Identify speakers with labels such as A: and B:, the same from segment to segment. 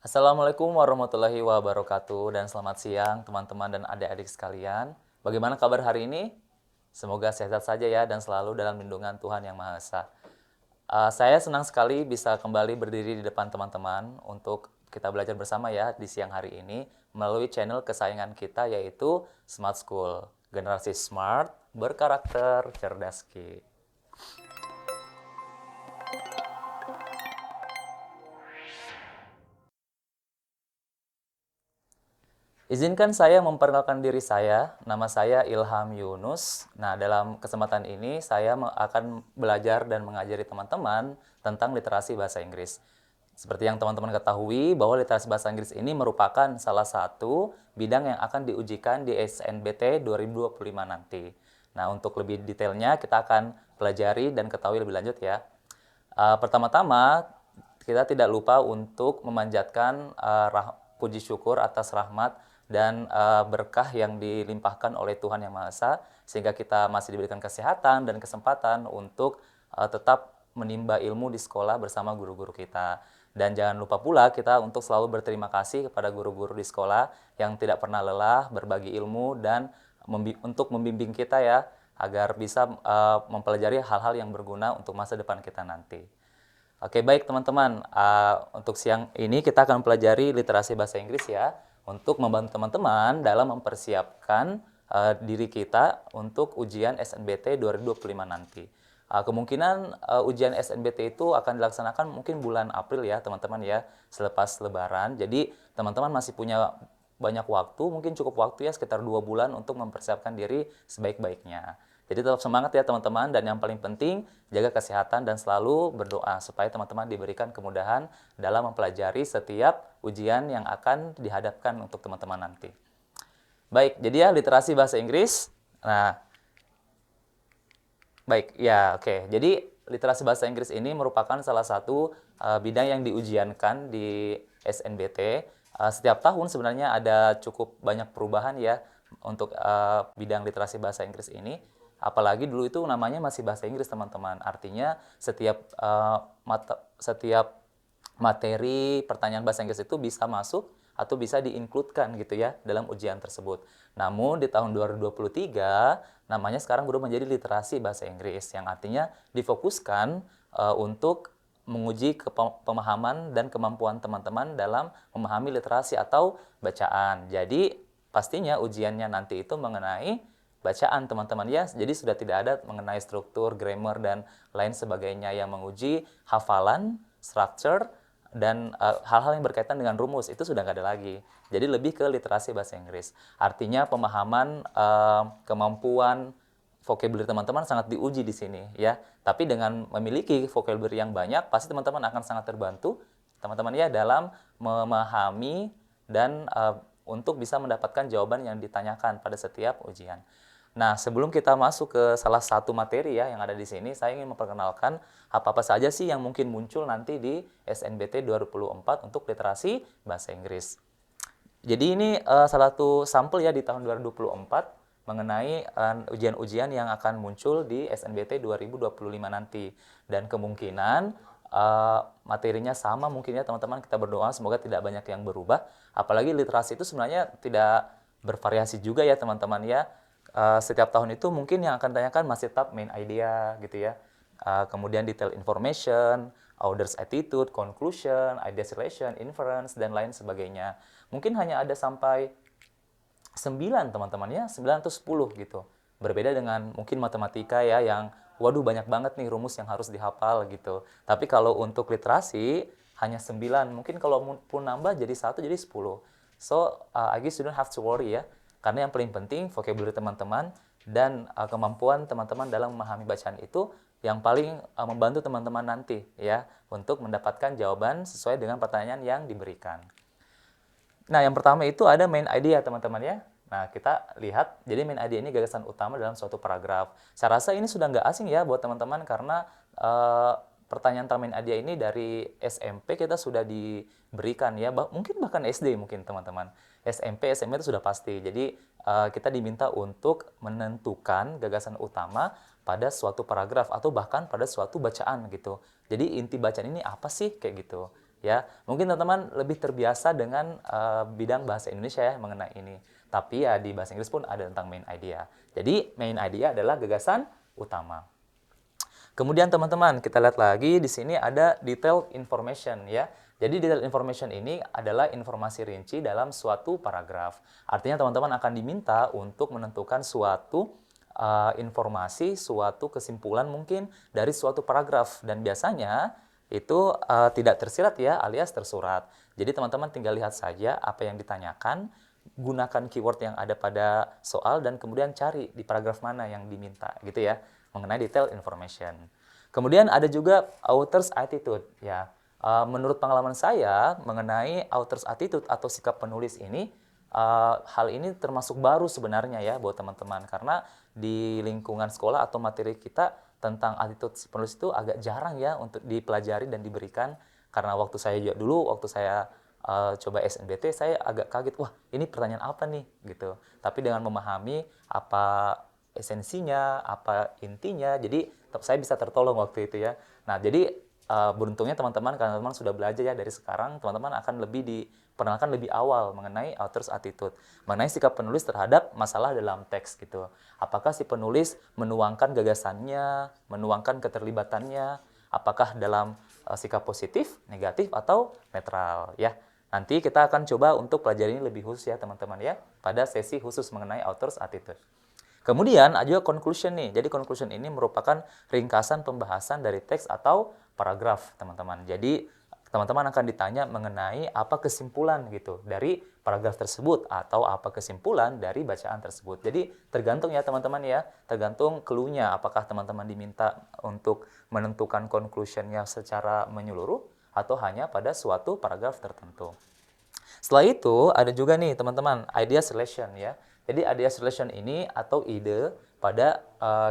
A: Assalamualaikum warahmatullahi wabarakatuh dan selamat siang teman-teman dan adik-adik sekalian. Bagaimana kabar hari ini? Semoga sehat saja ya dan selalu dalam lindungan Tuhan Yang Maha Esa. Saya senang sekali bisa kembali berdiri di depan teman-teman untuk kita belajar bersama ya di siang hari ini melalui channel kesayangan kita yaitu Smart School. Generasi smart, berkarakter, cerdas ki. Izinkan saya memperkenalkan diri saya. Nama saya Ilham Yunus. Nah, dalam kesempatan ini saya akan belajar dan mengajari teman-teman tentang literasi bahasa Inggris. Seperti yang teman-teman ketahui, bahwa literasi bahasa Inggris ini merupakan salah satu bidang yang akan diujikan di SNBT 2025 nanti. Nah, untuk lebih detailnya kita akan pelajari dan ketahui lebih lanjut ya. Pertama-tama, kita tidak lupa untuk memanjatkan puji syukur atas rahmat dan berkah yang dilimpahkan oleh Tuhan Yang Maha Esa, sehingga kita masih diberikan kesehatan dan kesempatan untuk tetap menimba ilmu di sekolah bersama guru-guru kita. Dan jangan lupa pula kita untuk selalu berterima kasih kepada guru-guru di sekolah yang tidak pernah lelah berbagi ilmu dan untuk membimbing kita ya, agar bisa mempelajari hal-hal yang berguna untuk masa depan kita nanti. Oke, baik teman-teman. Untuk siang ini kita akan pelajari literasi bahasa Inggris ya, untuk membantu teman-teman dalam mempersiapkan diri kita untuk ujian SNBT 2025 nanti. Kemungkinan ujian SNBT itu akan dilaksanakan mungkin bulan April ya teman-teman ya, selepas Lebaran. Jadi teman-teman masih punya banyak waktu, mungkin cukup waktu ya sekitar 2 bulan untuk mempersiapkan diri sebaik-baiknya. Jadi tetap semangat ya teman-teman, dan yang paling penting jaga kesehatan dan selalu berdoa supaya teman-teman diberikan kemudahan dalam mempelajari setiap ujian yang akan dihadapkan untuk teman-teman nanti. Baik, jadi ya literasi bahasa Inggris. Nah, baik, ya oke. Jadi literasi bahasa Inggris ini merupakan salah satu bidang yang diujiankan di SNBT. Setiap tahun sebenarnya ada cukup banyak perubahan ya untuk bidang literasi bahasa Inggris ini. Apalagi dulu itu namanya masih bahasa Inggris teman-teman. Artinya setiap materi pertanyaan bahasa Inggris itu bisa masuk atau bisa diinkludkan gitu ya dalam ujian tersebut. Namun di tahun 2023 namanya sekarang berubah menjadi literasi bahasa Inggris, yang artinya difokuskan untuk menguji pemahaman dan kemampuan teman-teman dalam memahami literasi atau bacaan. Jadi pastinya ujiannya nanti itu mengenai bacaan teman-teman ya. Jadi sudah tidak ada mengenai struktur, grammar, dan lain sebagainya yang menguji hafalan, structure, dan hal-hal yang berkaitan dengan rumus itu sudah nggak ada lagi. Jadi lebih ke literasi bahasa Inggris. Artinya pemahaman, kemampuan, vocabulary teman-teman sangat diuji di sini ya. Tapi dengan memiliki vocabulary yang banyak, pasti teman-teman akan sangat terbantu teman-teman ya dalam memahami dan untuk bisa mendapatkan jawaban yang ditanyakan pada setiap ujian. Nah, sebelum kita masuk ke salah satu materi ya yang ada di sini, saya ingin memperkenalkan apa-apa saja sih yang mungkin muncul nanti di SNBT 2024 untuk literasi bahasa Inggris. Jadi ini salah satu sampel ya di tahun 2024 mengenai ujian-ujian yang akan muncul di SNBT 2025 nanti. Dan kemungkinan materinya sama mungkin ya teman-teman, kita berdoa semoga tidak banyak yang berubah. Apalagi literasi itu sebenarnya tidak bervariasi juga ya teman-teman ya. Setiap tahun itu mungkin yang akan ditanyakan masih tetap main idea gitu ya. Kemudian detail information, author's attitude, conclusion, ideas relation, inference, dan lain sebagainya. Mungkin hanya ada sampai 9 teman-teman ya, 9 atau 10 gitu. Berbeda dengan mungkin matematika ya yang waduh banyak banget nih rumus yang harus dihafal gitu. Tapi kalau untuk literasi hanya 9, mungkin kalau pun nambah jadi 1 jadi 10. So, I guess you don't have to worry ya. Karena yang paling penting vocabulary teman-teman dan kemampuan teman-teman dalam memahami bacaan itu yang paling membantu teman-teman nanti ya untuk mendapatkan jawaban sesuai dengan pertanyaan yang diberikan. Nah, yang pertama itu ada main idea teman-teman ya. Nah, kita lihat, jadi main idea ini gagasan utama dalam suatu paragraf. Saya rasa ini sudah nggak asing ya buat teman-teman karena pertanyaan tentang main idea ini dari SMP kita sudah diberikan ya, mungkin bahkan SD mungkin teman-teman. SMP, SMA itu sudah pasti. Jadi kita diminta untuk menentukan gagasan utama pada suatu paragraf atau bahkan pada suatu bacaan gitu. Jadi inti bacaan ini apa sih kayak gitu. ya. Mungkin teman-teman lebih terbiasa dengan bidang bahasa Indonesia ya mengenai ini. Tapi ya di bahasa Inggris pun ada tentang main idea. Jadi main idea adalah gagasan utama. Kemudian teman-teman, kita lihat lagi di sini ada detailed information ya. Jadi detailed information ini adalah informasi rinci dalam suatu paragraf. Artinya teman-teman akan diminta untuk menentukan suatu informasi, suatu kesimpulan mungkin dari suatu paragraf. Dan biasanya itu tidak tersirat ya, alias tersurat. Jadi teman-teman tinggal lihat saja apa yang ditanyakan, gunakan keyword yang ada pada soal, dan kemudian cari di paragraf mana yang diminta gitu ya, mengenai detail information. Kemudian ada juga author's attitude ya. Menurut pengalaman saya mengenai author's attitude atau sikap penulis ini, hal ini termasuk baru sebenarnya ya buat teman-teman, karena di lingkungan sekolah atau materi kita tentang attitude si penulis itu agak jarang ya untuk dipelajari dan diberikan. Karena waktu saya coba SNBT, saya agak kaget, wah ini pertanyaan apa nih gitu. Tapi dengan memahami apa esensinya, apa intinya, jadi saya bisa tertolong waktu itu ya. Nah jadi beruntungnya teman-teman, karena teman-teman sudah belajar ya dari sekarang, teman-teman akan lebih diperkenalkan lebih awal mengenai author's attitude, mengenai sikap penulis terhadap masalah dalam teks gitu. Apakah si penulis menuangkan gagasannya, menuangkan keterlibatannya, apakah dalam sikap positif, negatif, atau netral ya. Nanti kita akan coba untuk pelajari ini lebih khusus ya teman-teman ya, pada sesi khusus mengenai author's attitude. Kemudian ada juga conclusion nih. Jadi conclusion ini merupakan ringkasan pembahasan dari teks atau paragraf teman-teman. Jadi teman-teman akan ditanya mengenai apa kesimpulan gitu dari paragraf tersebut atau apa kesimpulan dari bacaan tersebut. Jadi tergantung ya teman-teman ya, tergantung clue-nya, apakah teman-teman diminta untuk menentukan conclusion-nya secara menyeluruh atau hanya pada suatu paragraf tertentu. Setelah itu ada juga nih teman-teman idea selection ya. Jadi idea selection ini atau ide pada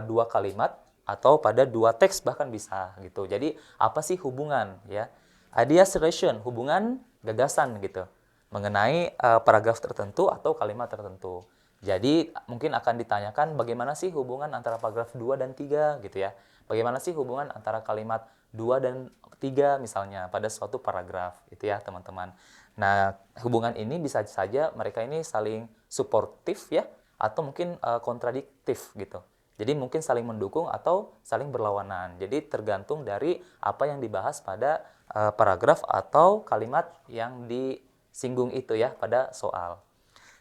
A: dua kalimat atau pada dua teks bahkan bisa gitu. Jadi apa sih hubungan ya? Idea selection, hubungan gagasan gitu mengenai paragraf tertentu atau kalimat tertentu. Jadi mungkin akan ditanyakan bagaimana sih hubungan antara paragraf 2 dan 3 gitu ya. Bagaimana sih hubungan antara kalimat 2 dan 3 misalnya pada suatu paragraf itu ya teman-teman. Nah, hubungan ini bisa saja mereka ini saling suportif ya, atau mungkin kontradiktif gitu. Jadi mungkin saling mendukung atau saling berlawanan. Jadi tergantung dari apa yang dibahas pada paragraf atau kalimat yang disinggung itu ya pada soal.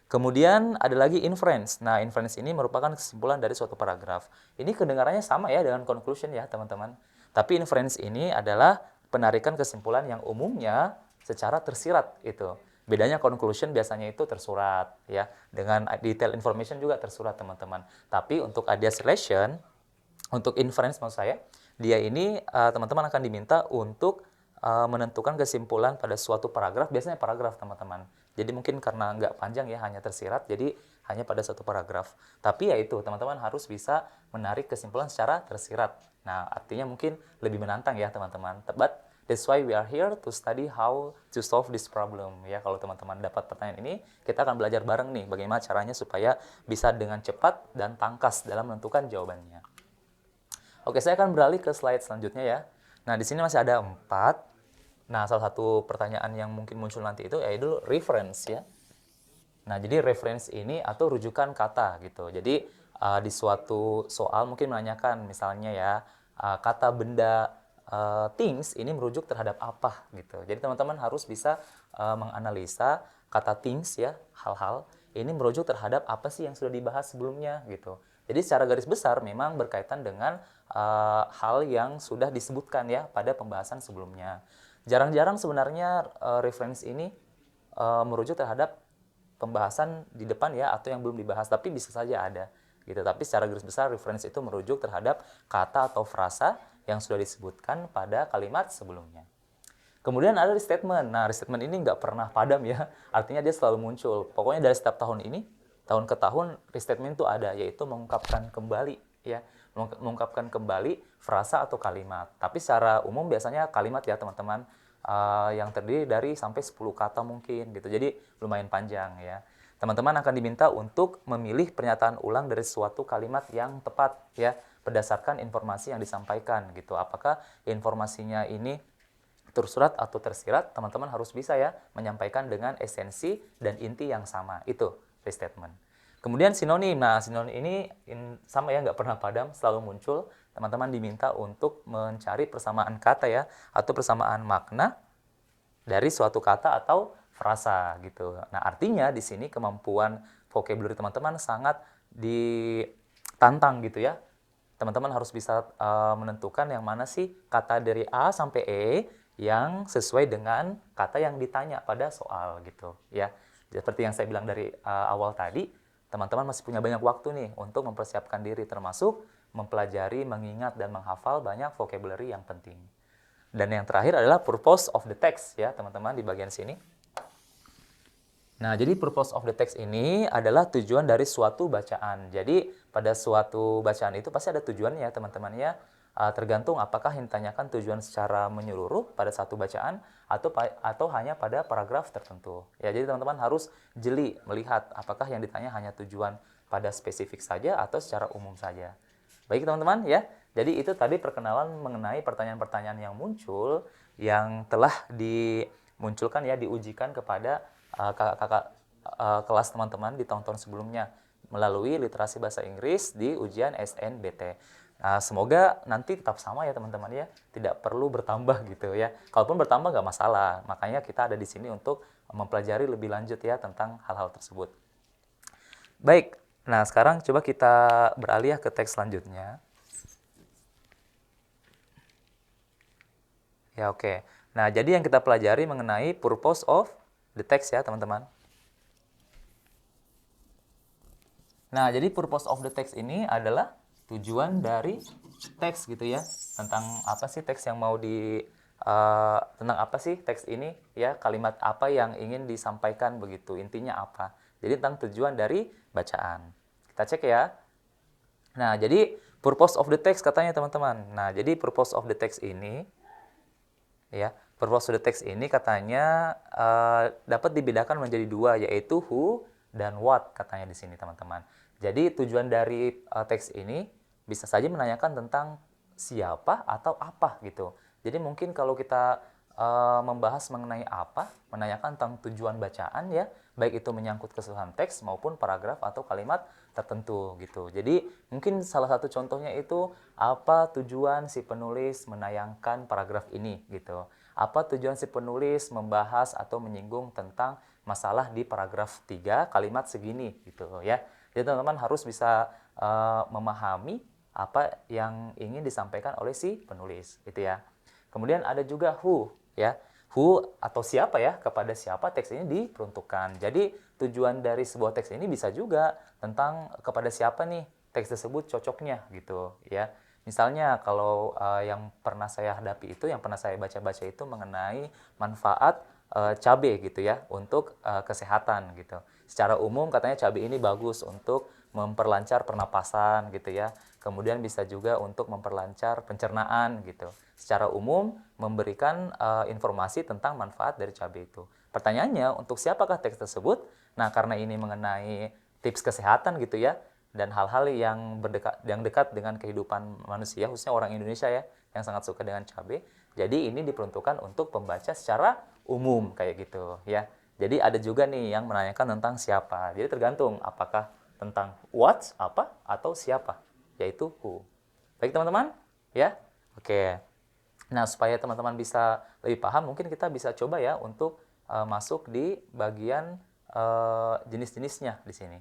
A: Kemudian ada lagi inference. Nah, inference ini merupakan kesimpulan dari suatu paragraf. Ini kedengarannya sama ya dengan conclusion ya, teman-teman. Tapi inference ini adalah penarikan kesimpulan yang umumnya secara tersirat itu. Bedanya conclusion biasanya itu tersurat ya. Dengan detail information juga tersurat, teman-teman. Tapi untuk idea selection, untuk inference maksud saya, dia ini teman-teman akan diminta untuk menentukan kesimpulan pada suatu paragraf, biasanya paragraf teman-teman. Jadi mungkin karena nggak panjang ya, hanya tersirat, jadi hanya pada satu paragraf. Tapi ya itu, teman-teman harus bisa menarik kesimpulan secara tersirat. Nah, artinya mungkin lebih menantang ya teman-teman. But that's why we are here to study how to solve this problem. Ya, kalau teman-teman dapat pertanyaan ini, kita akan belajar bareng nih bagaimana caranya supaya bisa dengan cepat dan tangkas dalam menentukan jawabannya. Oke, saya akan beralih ke slide selanjutnya ya. Nah, di sini masih ada 4. Nah, salah satu pertanyaan yang mungkin muncul nanti itu yaitu reference ya. Nah, jadi reference ini atau rujukan kata gitu. Jadi di suatu soal mungkin menanyakan misalnya ya, kata benda things ini merujuk terhadap apa gitu. Jadi teman-teman harus bisa menganalisa kata things ya, hal-hal ini merujuk terhadap apa sih yang sudah dibahas sebelumnya gitu. Jadi secara garis besar memang berkaitan dengan hal yang sudah disebutkan ya pada pembahasan sebelumnya. Jarang-jarang sebenarnya reference ini merujuk terhadap pembahasan di depan ya atau yang belum dibahas, tapi bisa saja ada gitu. Tapi secara garis besar reference itu merujuk terhadap kata atau frasa yang sudah disebutkan pada kalimat sebelumnya. Kemudian ada restatement. Nah, restatement ini nggak pernah padam ya, artinya dia selalu muncul. Pokoknya dari setiap tahun ini, tahun ke tahun restatement itu ada, yaitu mengungkapkan kembali ya, mengungkapkan kembali frasa atau kalimat. Tapi secara umum biasanya kalimat ya teman-teman, yang terdiri dari sampai 10 kata mungkin gitu. Jadi lumayan panjang ya. Teman-teman akan diminta untuk memilih pernyataan ulang dari suatu kalimat yang tepat ya, berdasarkan informasi yang disampaikan gitu. Apakah informasinya ini tersurat atau tersirat, teman-teman harus bisa ya menyampaikan dengan esensi dan inti yang sama. Itu restatement. Kemudian sinonim. Nah, sinonim ini sama ya, nggak pernah padam, selalu muncul. Teman-teman diminta untuk mencari persamaan kata ya, atau persamaan makna dari suatu kata atau frasa gitu. Nah, artinya di sini kemampuan vocabulary teman-teman sangat ditantang gitu ya. Teman-teman harus bisa menentukan yang mana sih kata dari A sampai E yang sesuai dengan kata yang ditanya pada soal gitu ya. Seperti yang saya bilang dari awal tadi, teman-teman masih punya banyak waktu nih untuk mempersiapkan diri, termasuk mempelajari, mengingat, dan menghafal banyak vocabulary yang penting. Dan yang terakhir adalah purpose of the text ya teman-teman di bagian sini. Nah, jadi purpose of the text ini adalah tujuan dari suatu bacaan. Jadi, pada suatu bacaan itu pasti ada tujuannya teman-teman ya. Tergantung apakah yang ditanyakan tujuan secara menyeluruh pada satu bacaan atau hanya pada paragraf tertentu. Ya, jadi teman-teman harus jeli melihat apakah yang ditanya hanya tujuan pada spesifik saja atau secara umum saja. Baik teman-teman ya. Jadi itu tadi perkenalan mengenai pertanyaan-pertanyaan yang muncul yang telah dimunculkan ya, diujikan kepada kakak kelas teman-teman di tahun-tahun sebelumnya melalui literasi bahasa Inggris di ujian SNBT. Nah, semoga nanti tetap sama ya teman-teman ya, tidak perlu bertambah gitu ya. Kalaupun bertambah nggak masalah, makanya kita ada di sini untuk mempelajari lebih lanjut ya tentang hal-hal tersebut. Baik, nah sekarang coba kita beralih ke teks selanjutnya. Ya oke. Nah, jadi yang kita pelajari mengenai purpose of the text ya teman-teman. Nah, jadi purpose of the text ini adalah tujuan dari teks gitu ya. Tentang apa sih teks yang mau tentang apa sih teks ini ya, kalimat apa yang ingin disampaikan begitu, intinya apa. Jadi tentang tujuan dari bacaan. Kita cek ya. Nah, jadi purpose of the text katanya teman-teman. Nah, jadi purpose of the text ini ya, purpose of the text ini katanya dapat dibedakan menjadi dua, yaitu who dan what katanya di sini teman-teman. Jadi tujuan dari teks ini bisa saja menanyakan tentang siapa atau apa gitu. Jadi mungkin kalau kita membahas mengenai apa, menanyakan tentang tujuan bacaan ya, baik itu menyangkut keseluruhan teks maupun paragraf atau kalimat tertentu gitu. Jadi mungkin salah satu contohnya itu apa tujuan si penulis menayangkan paragraf ini gitu. Apa tujuan si penulis membahas atau menyinggung tentang masalah di paragraf 3 kalimat segini gitu ya. Jadi teman-teman harus bisa memahami apa yang ingin disampaikan oleh si penulis gitu ya. Kemudian ada juga who ya. Who atau siapa ya, kepada siapa teks ini diperuntukkan. Jadi tujuan dari sebuah teks ini bisa juga tentang kepada siapa nih teks tersebut cocoknya gitu ya. Misalnya kalau yang pernah saya hadapi itu, yang pernah saya baca-baca itu mengenai manfaat cabai gitu ya untuk kesehatan gitu. Secara umum katanya cabai ini bagus untuk memperlancar pernapasan gitu ya. Kemudian bisa juga untuk memperlancar pencernaan gitu. Secara umum memberikan informasi tentang manfaat dari cabai itu. Pertanyaannya, untuk siapakah teks tersebut? Nah, karena ini mengenai tips kesehatan gitu ya, dan hal-hal yang dekat dengan kehidupan manusia, khususnya orang Indonesia ya, yang sangat suka dengan cabai. Jadi ini diperuntukkan untuk pembaca secara umum kayak gitu ya. Jadi ada juga nih yang menanyakan tentang siapa. Jadi tergantung apakah tentang what, apa, atau siapa, yaitu who. Baik teman-teman, ya. Oke. Nah, supaya teman-teman bisa lebih paham, mungkin kita bisa coba ya untuk masuk di bagian jenis-jenisnya di sini.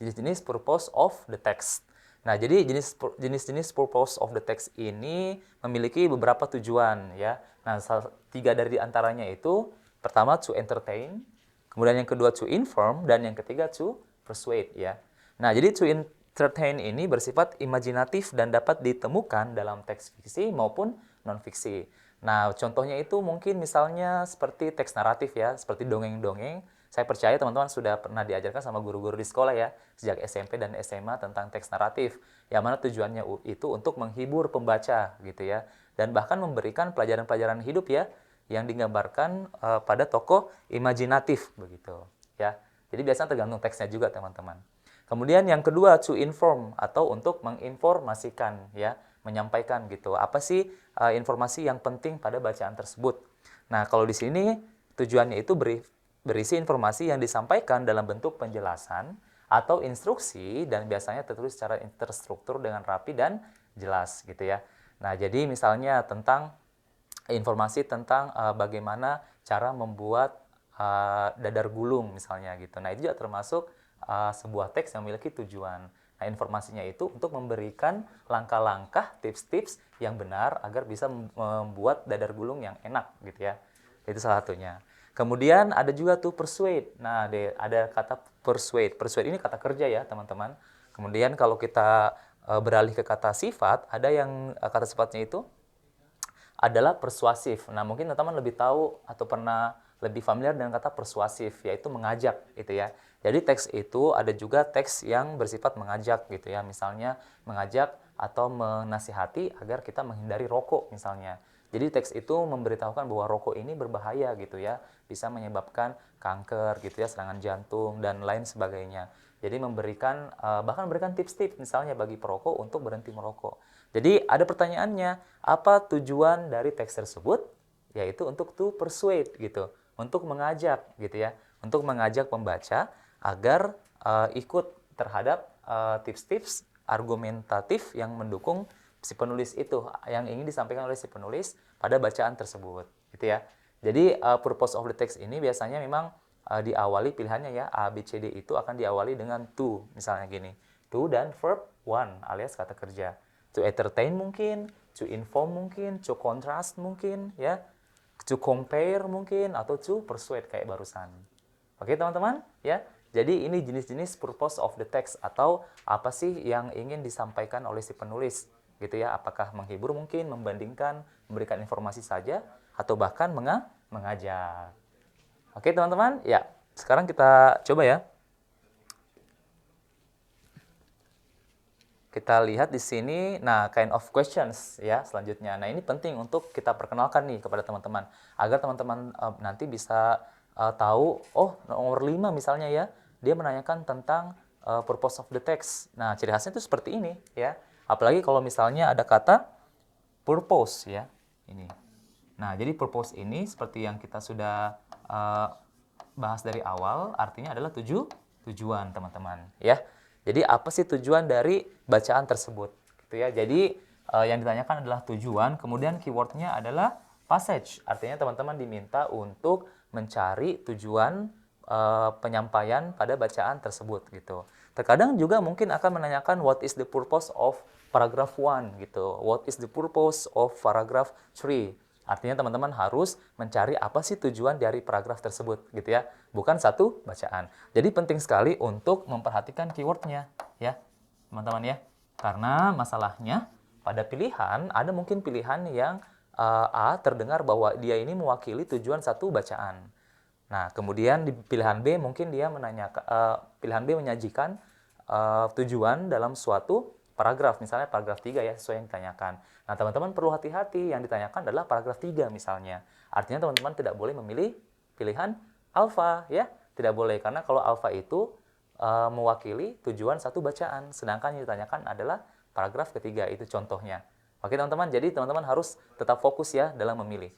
A: Jenis-jenis purpose of the text. Nah, jadi jenis-jenis purpose of the text ini memiliki beberapa tujuan ya. Nah, 3 dari antaranya itu pertama to entertain, kemudian yang kedua to inform, dan yang ketiga to persuade ya. Nah, jadi to entertain ini bersifat imajinatif dan dapat ditemukan dalam teks fiksi maupun non-fiksi. Nah, contohnya itu mungkin misalnya seperti teks naratif ya, seperti dongeng-dongeng. Saya percaya teman-teman sudah pernah diajarkan sama guru-guru di sekolah ya, sejak SMP dan SMA tentang teks naratif, yang mana tujuannya itu untuk menghibur pembaca gitu ya, dan bahkan memberikan pelajaran-pelajaran hidup ya, yang digambarkan pada tokoh imajinatif begitu ya. Jadi biasanya tergantung teksnya juga teman-teman. Kemudian yang kedua to inform atau untuk menginformasikan ya. menyampaikan gitu. Apa sih informasi yang penting pada bacaan tersebut? Nah, kalau di sini tujuannya itu berisi informasi yang disampaikan dalam bentuk penjelasan atau instruksi dan biasanya tertulis secara terstruktur dengan rapi dan jelas gitu ya. Nah, jadi misalnya tentang informasi tentang bagaimana cara membuat dadar gulung misalnya gitu. Nah, itu juga termasuk sebuah teks yang memiliki tujuan. Nah, informasinya itu untuk memberikan langkah-langkah, tips-tips yang benar agar bisa membuat dadar gulung yang enak gitu ya. Itu salah satunya. Kemudian ada juga tuh persuade. Nah, ada kata persuade. Persuade ini kata kerja ya, teman-teman. Kemudian kalau kita beralih ke kata sifat, ada yang kata sifatnya itu adalah persuasif. Nah, mungkin teman-teman lebih tahu atau pernah lebih familiar dengan kata persuasif, yaitu mengajak gitu ya. Jadi teks itu ada juga teks yang bersifat mengajak gitu ya. Misalnya mengajak atau menasihati agar kita menghindari rokok misalnya. Jadi teks itu memberitahukan bahwa rokok ini berbahaya gitu ya. Bisa menyebabkan kanker gitu ya, serangan jantung dan lain sebagainya. Jadi memberikan bahkan memberikan tips-tips misalnya bagi perokok untuk berhenti merokok. Jadi ada pertanyaannya, apa tujuan dari teks tersebut? Yaitu untuk to persuade gitu, untuk mengajak gitu ya, untuk mengajak pembaca agar ikut terhadap tips-tips argumentatif yang mendukung si penulis itu, yang ingin disampaikan oleh si penulis pada bacaan tersebut gitu ya. Jadi purpose of the text ini biasanya memang diawali pilihannya ya, A, B, C, D itu akan diawali dengan to, misalnya gini, to dan verb one alias kata kerja. To entertain mungkin, to inform mungkin, to contrast mungkin ya, to compare mungkin, atau to persuade kayak barusan. Oke teman-teman ya. Jadi ini jenis-jenis purpose of the text atau apa sih yang ingin disampaikan oleh si penulis gitu ya. Apakah menghibur mungkin, membandingkan, memberikan informasi saja, atau bahkan mengajak. Oke teman-teman, ya sekarang kita coba ya. Kita lihat di sini, nah kind of questions ya selanjutnya. Nah ini penting untuk kita perkenalkan nih kepada teman-teman agar teman-teman nanti bisa tahu, oh nomor 5 misalnya ya, dia menanyakan tentang purpose of the text. Nah ciri khasnya itu seperti ini ya. Apalagi kalau misalnya ada kata purpose ya, ini. Nah jadi purpose ini seperti yang kita sudah bahas dari awal, artinya adalah tujuan teman-teman ya. Jadi apa sih tujuan dari bacaan tersebut? Gitu ya. Jadi yang ditanyakan adalah tujuan, kemudian keywordnya adalah passage. Artinya teman-teman diminta untuk mencari tujuan penyampaian pada bacaan tersebut gitu. Terkadang juga mungkin akan menanyakan what is the purpose of paragraph 1 gitu. What is the purpose of paragraph 3? Artinya teman-teman harus mencari apa sih tujuan dari paragraf tersebut gitu ya. Bukan satu bacaan. Jadi penting sekali untuk memperhatikan keywordnya ya teman-teman ya. Karena masalahnya pada pilihan ada mungkin pilihan yang A terdengar bahwa dia ini mewakili tujuan satu bacaan. Nah kemudian di pilihan B mungkin dia menanyakan, pilihan B menyajikan tujuan dalam suatu paragraf, misalnya paragraf 3 ya, sesuai yang ditanyakan. Nah, teman-teman perlu hati-hati, yang ditanyakan adalah paragraf 3 misalnya. Artinya teman-teman tidak boleh memilih pilihan alfa ya, tidak boleh, karena kalau alfa itu mewakili tujuan satu bacaan, sedangkan yang ditanyakan adalah paragraf ketiga, itu contohnya. Oke teman-teman, jadi teman-teman harus tetap fokus ya dalam memilih.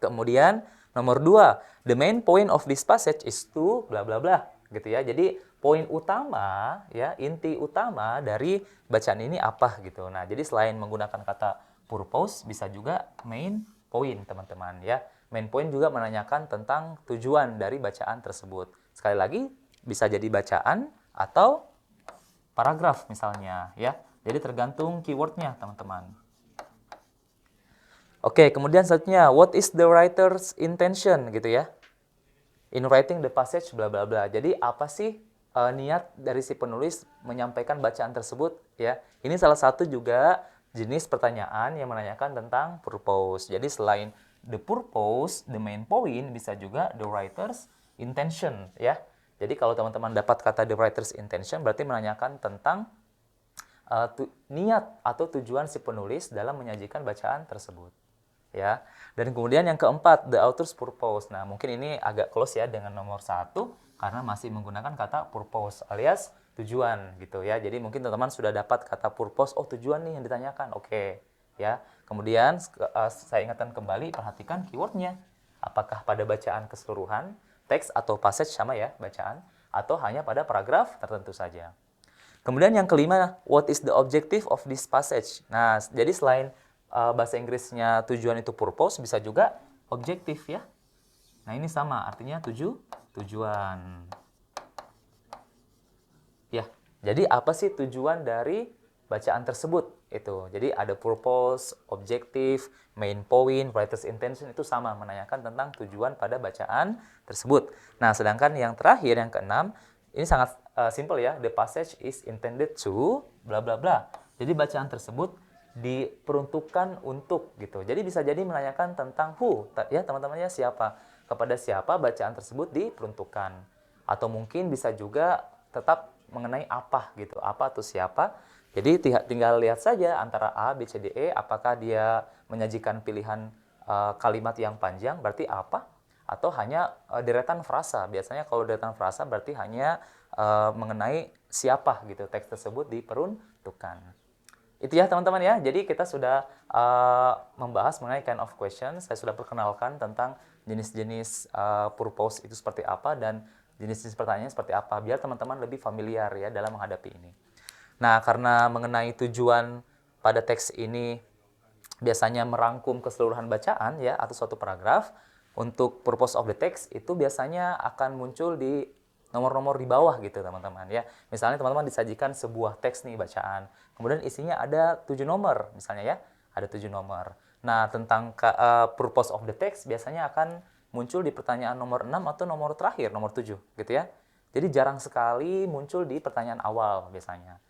A: Kemudian nomor 2, the main point of this passage is to bla bla bla gitu ya. Jadi poin utama ya, inti utama dari bacaan ini apa gitu. Nah, jadi selain menggunakan kata purpose bisa juga main point teman-teman ya. Main point juga menanyakan tentang tujuan dari bacaan tersebut. Sekali lagi bisa jadi bacaan atau paragraf misalnya ya. Jadi tergantung keywordnya teman-teman. Oke, kemudian selanjutnya, what is the writer's intention gitu ya? In writing the passage bla bla bla. Jadi apa sih niat dari si penulis menyampaikan bacaan tersebut ya? Ini salah satu juga jenis pertanyaan yang menanyakan tentang purpose. Jadi selain the purpose, the main point, bisa juga the writer's intention ya. Jadi kalau teman-teman dapat kata the writer's intention berarti menanyakan tentang niat atau tujuan si penulis dalam menyajikan bacaan tersebut. Ya. Dan kemudian yang keempat, the author's purpose. Nah, mungkin ini agak close ya dengan nomor 1 karena masih menggunakan kata purpose alias tujuan gitu ya. Jadi mungkin teman-teman sudah dapat kata purpose, oh tujuan nih yang ditanyakan, oke ya. Kemudian saya ingatkan kembali, perhatikan keywordnya. Apakah pada bacaan keseluruhan, teks atau passage sama ya bacaan, atau hanya pada paragraf tertentu saja. Kemudian yang kelima, what is the objective of this passage? Nah, jadi selain bahasa Inggrisnya tujuan itu purpose, bisa juga objektif ya. Nah, ini sama, artinya tujuan. Ya, jadi apa sih tujuan dari bacaan tersebut? Itu. Jadi ada purpose, objektif, main point, writer's intention, itu sama, menanyakan tentang tujuan pada bacaan tersebut. Nah, sedangkan yang terakhir, yang keenam, ini sangat simple ya. The passage is intended to bla bla bla. Jadi bacaan tersebut diperuntukkan untuk gitu. Jadi bisa jadi menanyakan tentang who, ya teman-temannya siapa, kepada siapa bacaan tersebut diperuntukkan. Atau mungkin bisa juga tetap mengenai apa gitu, apa atau siapa. Jadi tinggal lihat saja antara A, B, C, D, E, apakah dia menyajikan pilihan kalimat yang panjang, berarti apa, atau hanya deretan frasa. Biasanya kalau deretan frasa berarti hanya mengenai siapa gitu, teks tersebut diperuntukkan. Itu ya teman-teman ya, jadi kita sudah membahas mengenai kind of question. Saya sudah perkenalkan tentang jenis-jenis purpose itu seperti apa dan jenis-jenis pertanyaan seperti apa, biar teman-teman lebih familiar ya dalam menghadapi ini. Nah, karena mengenai tujuan pada teks ini biasanya merangkum keseluruhan bacaan ya atau suatu paragraf, untuk purpose of the text itu biasanya akan muncul di nomor-nomor di bawah gitu teman-teman ya. Misalnya teman-teman disajikan sebuah teks nih bacaan, kemudian isinya ada 7 nomor misalnya ya, ada 7 nomor. Nah, tentang purpose of the text biasanya akan muncul di pertanyaan nomor 6 atau nomor terakhir, nomor 7 gitu ya. Jadi jarang sekali muncul di pertanyaan awal biasanya.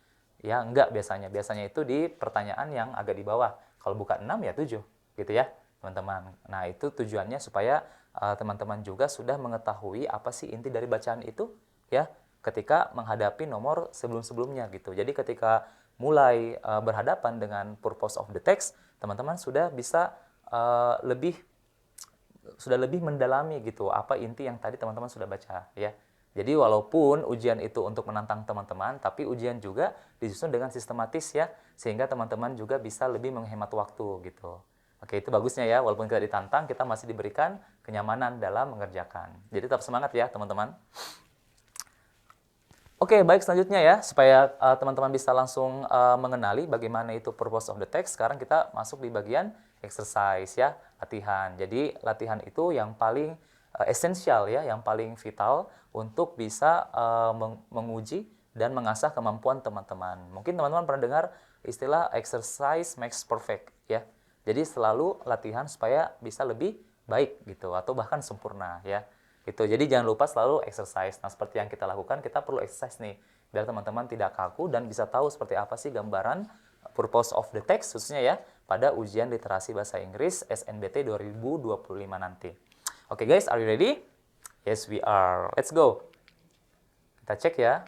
A: Ya, enggak biasanya. Biasanya itu di pertanyaan yang agak di bawah. Kalau bukan 6 ya 7 gitu ya, teman-teman. Nah, itu tujuannya supaya teman-teman juga sudah mengetahui apa sih inti dari bacaan itu ya ketika menghadapi nomor sebelum-sebelumnya gitu. Jadi ketika mulai berhadapan dengan purpose of the text, teman-teman sudah bisa lebih mendalami gitu apa inti yang tadi teman-teman sudah baca ya. Jadi walaupun ujian itu untuk menantang teman-teman, tapi ujian juga disusun dengan sistematis ya, sehingga teman-teman juga bisa lebih menghemat waktu gitu. Oke, itu bagusnya ya, walaupun kita ditantang, kita masih diberikan kenyamanan dalam mengerjakan. Jadi tetap semangat ya teman-teman. Oke, baik, selanjutnya ya, supaya teman-teman bisa langsung mengenali bagaimana itu purpose of the text, sekarang kita masuk di bagian exercise ya, latihan. Jadi latihan itu yang paling esensial ya, yang paling vital untuk bisa menguji dan mengasah kemampuan teman-teman. Mungkin teman-teman pernah dengar istilah exercise makes perfect ya. Jadi selalu latihan supaya bisa lebih baik gitu atau bahkan sempurna ya. Gitu. Jadi jangan lupa selalu exercise. Nah, seperti yang kita lakukan, kita perlu exercise nih biar teman-teman tidak kaku dan bisa tahu seperti apa sih gambaran purpose of the text khususnya ya pada ujian literasi bahasa Inggris SNBT 2025 nanti. Oke guys, are you ready? Yes, we are. Let's go. Kita cek ya.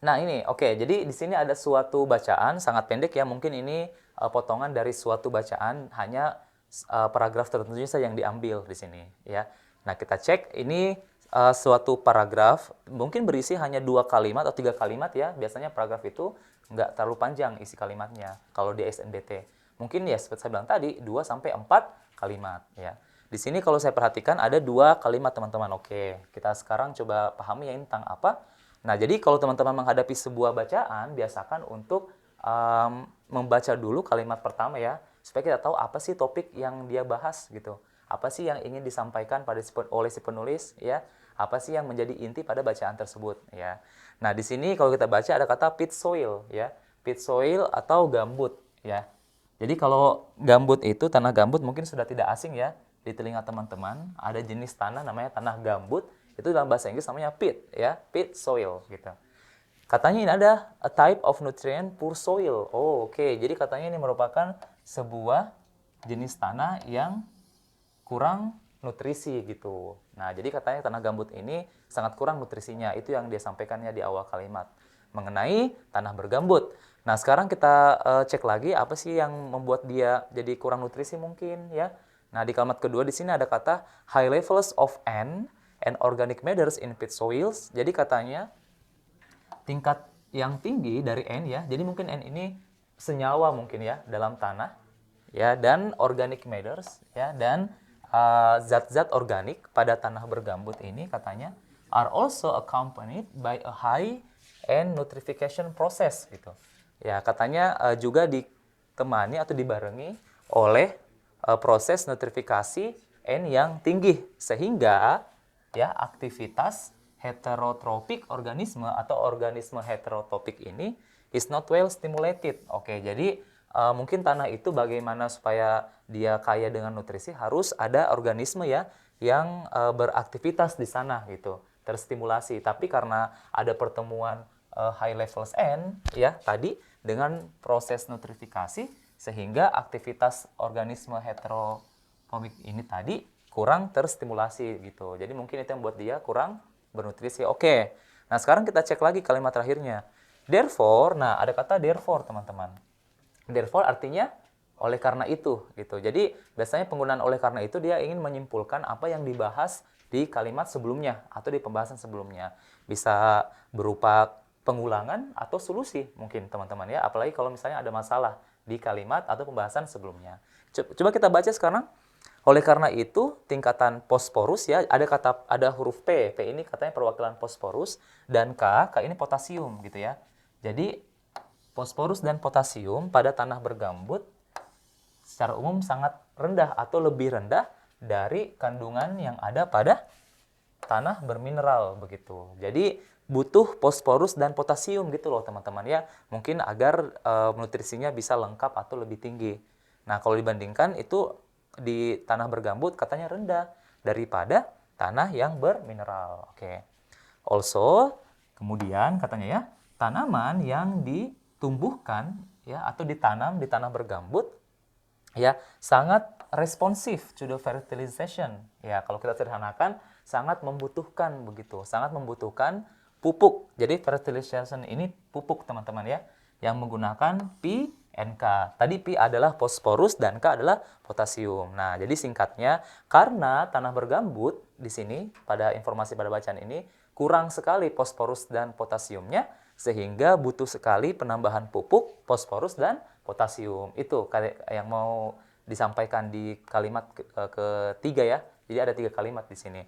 A: Nah, ini oke. Jadi di sini ada suatu bacaan sangat pendek ya. Mungkin ini potongan dari suatu bacaan, hanya paragraf tertentu saja yang diambil di sini ya. Nah, kita cek ini suatu paragraf mungkin berisi hanya 2 kalimat atau 3 kalimat ya. Biasanya paragraf itu nggak terlalu panjang isi kalimatnya kalau di SNBT. Mungkin ya seperti saya bilang tadi 2 sampai 4 kalimat ya. Di sini kalau saya perhatikan ada 2 kalimat teman-teman. Oke, kita sekarang coba pahami ya ini tentang apa. Nah, jadi kalau teman-teman menghadapi sebuah bacaan, biasakan untuk membaca dulu kalimat pertama ya, supaya kita tahu apa sih topik yang dia bahas gitu. Apa sih yang ingin disampaikan oleh si penulis ya? Apa sih yang menjadi inti pada bacaan tersebut ya? Nah, di sini kalau kita baca ada kata pit soil ya. Pit soil atau gambut ya. Jadi kalau gambut itu, tanah gambut mungkin sudah tidak asing ya di telinga teman-teman. Ada jenis tanah namanya tanah gambut, itu dalam bahasa Inggris namanya pit ya, pit soil gitu. Katanya ini ada a type of nutrient poor soil. Oh, oke. Jadi katanya ini merupakan sebuah jenis tanah yang kurang nutrisi gitu. Nah, jadi katanya tanah gambut ini sangat kurang nutrisinya. Itu yang dia sampaikannya di awal kalimat mengenai tanah bergambut. Nah, sekarang kita cek lagi apa sih yang membuat dia jadi kurang nutrisi mungkin ya. Nah, di kalimat kedua di sini ada kata high levels of N and organic matters in pit soils. Jadi katanya tingkat yang tinggi dari N ya. Jadi mungkin N ini senyawa mungkin ya dalam tanah ya, dan organic matters ya, dan zat-zat organik pada tanah bergambut ini katanya are also accompanied by a high and nutrification process gitu. Ya, katanya juga ditemani atau dibarengi oleh proses nutrifikasi N yang tinggi, sehingga ya aktivitas heterotropik organisme atau organisme heterotropik ini is not well stimulated. Oke, jadi mungkin tanah itu bagaimana supaya dia kaya dengan nutrisi, harus ada organisme ya yang beraktivitas di sana gitu, terstimulasi. Tapi karena ada pertemuan high levels N ya tadi dengan proses nutrifikasi, sehingga aktivitas organisme heterotropik ini tadi kurang terstimulasi gitu. Jadi mungkin itu yang buat dia kurang bernutrisi. Oke. Nah, sekarang kita cek lagi kalimat terakhirnya. Therefore, nah ada kata therefore, teman-teman. Therefore artinya oleh karena itu gitu. Jadi biasanya penggunaan oleh karena itu dia ingin menyimpulkan apa yang dibahas di kalimat sebelumnya atau di pembahasan sebelumnya. Bisa berupa pengulangan atau solusi mungkin teman-teman ya. Apalagi kalau misalnya ada masalah di kalimat atau pembahasan sebelumnya. Coba kita baca sekarang. Oleh karena itu, tingkatan fosforus ya, ada huruf P. P ini katanya perwakilan fosforus, dan K ini potasium gitu ya. Jadi fosforus dan potasium pada tanah bergambut secara umum sangat rendah atau lebih rendah dari kandungan yang ada pada tanah bermineral begitu. Jadi butuh fosforus dan potasium gitu loh teman-teman ya. Mungkin agar nutrisinya bisa lengkap atau lebih tinggi. Nah, kalau dibandingkan itu di tanah bergambut katanya rendah daripada tanah yang bermineral. Oke. Also, kemudian katanya ya, tanaman yang ditumbuhkan ya atau ditanam di tanah bergambut ya sangat responsif to the fertilization. Ya, kalau kita sederhanakan sangat membutuhkan begitu, sangat membutuhkan pupuk. Jadi fertilization ini pupuk teman-teman ya, yang menggunakan P NK. Tadi P adalah fosforus dan K adalah potasium. Nah, jadi singkatnya karena tanah bergambut di sini pada informasi pada bacaan ini kurang sekali fosforus dan potasiumnya, sehingga butuh sekali penambahan pupuk fosforus dan potasium. Itu yang mau disampaikan di kalimat ketiga ya. Jadi ada 3 kalimat di sini.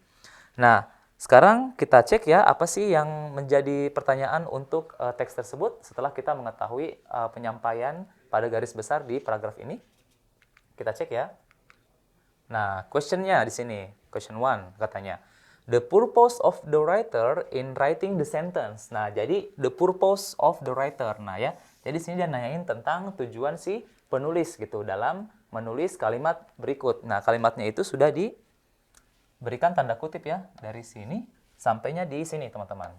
A: Nah, sekarang kita cek ya apa sih yang menjadi pertanyaan untuk teks tersebut setelah kita mengetahui penyampaian pada garis besar di paragraf ini. Kita cek ya. Nah, question-nya di sini, question 1 katanya, the purpose of the writer in writing the sentence. Nah, jadi the purpose of the writer. Nah ya, jadi sini dia nanyain tentang tujuan si penulis gitu dalam menulis kalimat berikut. Nah, kalimatnya itu sudah diberikan tanda kutip ya dari sini sampainya di sini, teman-teman.